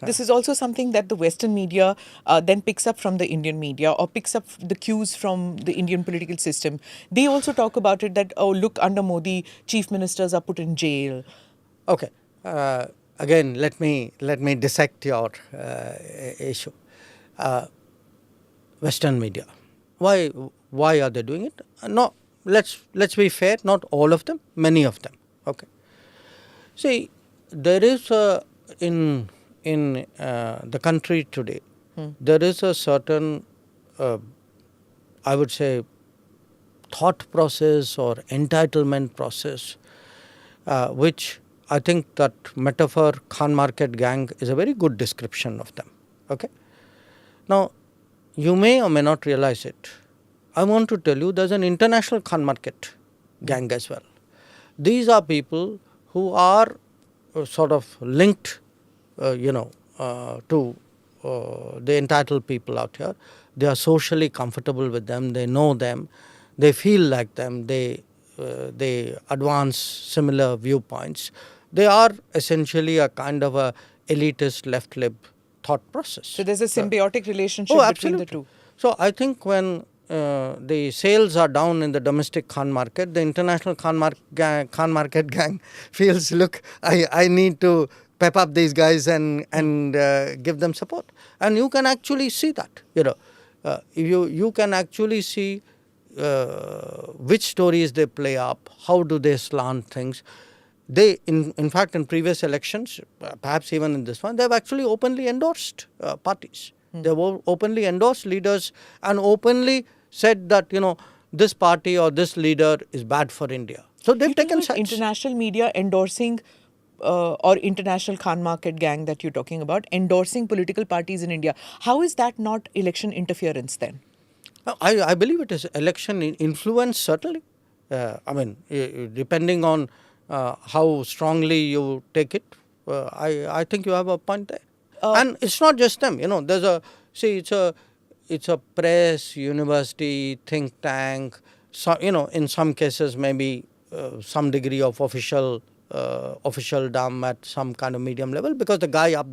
This is also something that the Western media then picks up from the Indian media or picks up the cues from the Indian political system. They also talk about it that, oh, look, under Modi, chief ministers are put in jail. Okay. Again, let me dissect your issue. Western media. Why are they doing it? No, let's be fair. Not all of them. Many of them. Okay. See, there is in the country today, there is a certain, I would say, thought process or entitlement process, which I think that metaphor Khan Market gang is a very good description of them. Okay. Now, you may or may not realize it. I want to tell you there's an international Khan Market gang as well. These are people who are sort of linked, to the entitled people out here. They are socially comfortable with them. They know them. They feel like them. They advance similar viewpoints. They are essentially a kind of a elitist left-lib thought process. So there's a symbiotic relationship between the two. So I think when the sales are down in the domestic Khan market, the international Khan market gang feels, look, I need to pep up these guys and give them support. And you can actually see that. You can actually see which stories they play up, how do they slant things. They, in fact, in previous elections, perhaps even in this one, they have actually openly endorsed parties. They have openly endorsed leaders and openly said that, this party or this leader is bad for India. So they've taken sides. International media endorsing or international Khan Market gang that you're talking about, endorsing political parties in India. How is that not election interference then? I believe it is election influence, certainly. Depending on how strongly you take it, I think you have a point there. And it's not just them, there's it's a press, university, think tank, so, in some cases maybe some degree of officialdom at some kind of medium level, because the guys up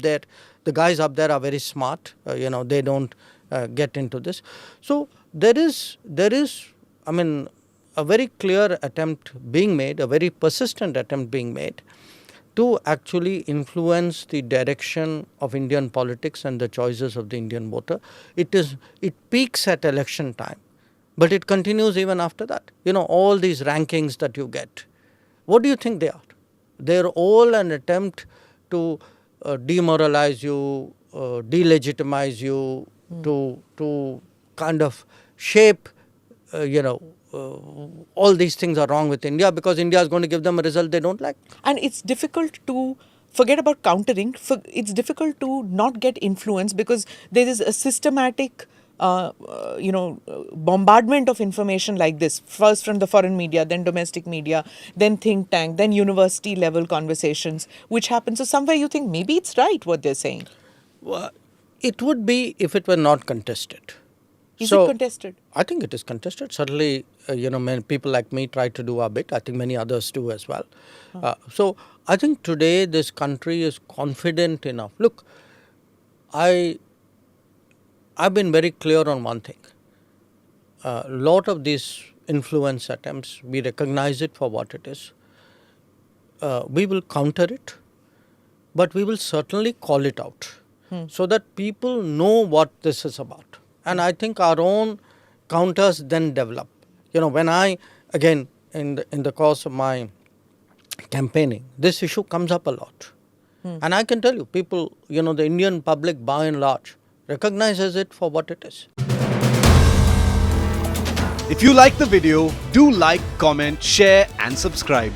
there are very smart, they don't get into this. So there is a very clear attempt being made, a very persistent attempt being made to actually influence the direction of Indian politics and the choices of the Indian voter. It peaks at election time, but it continues even after that. All these rankings that you get, what do you think they are? They're all an attempt to demoralize you, delegitimize you, to kind of shape, all these things are wrong with India because India is going to give them a result they don't like. And it's difficult to forget about countering. It's difficult to not get influence because there is a systematic bombardment of information like this, first from the foreign media, then domestic media, then think tank, then university level conversations, which happen. So somewhere you think maybe it's right what they're saying. Well, it would be if it were not contested. Is it contested? I think it is contested. Certainly, many people like me try to do our bit. I think many others do as well. So I think today this country is confident enough. Look, I've been very clear on one thing. A lot of these influence attempts, we recognize it for what it is. We will counter it, but we will certainly call it out so that people know what this is about. And I think our own counters then develop. When I, again, in the course of my campaigning, this issue comes up a lot. And I can tell you, people, the Indian public by and large recognizes it for what it is. If you like the video, do like, comment, share and subscribe.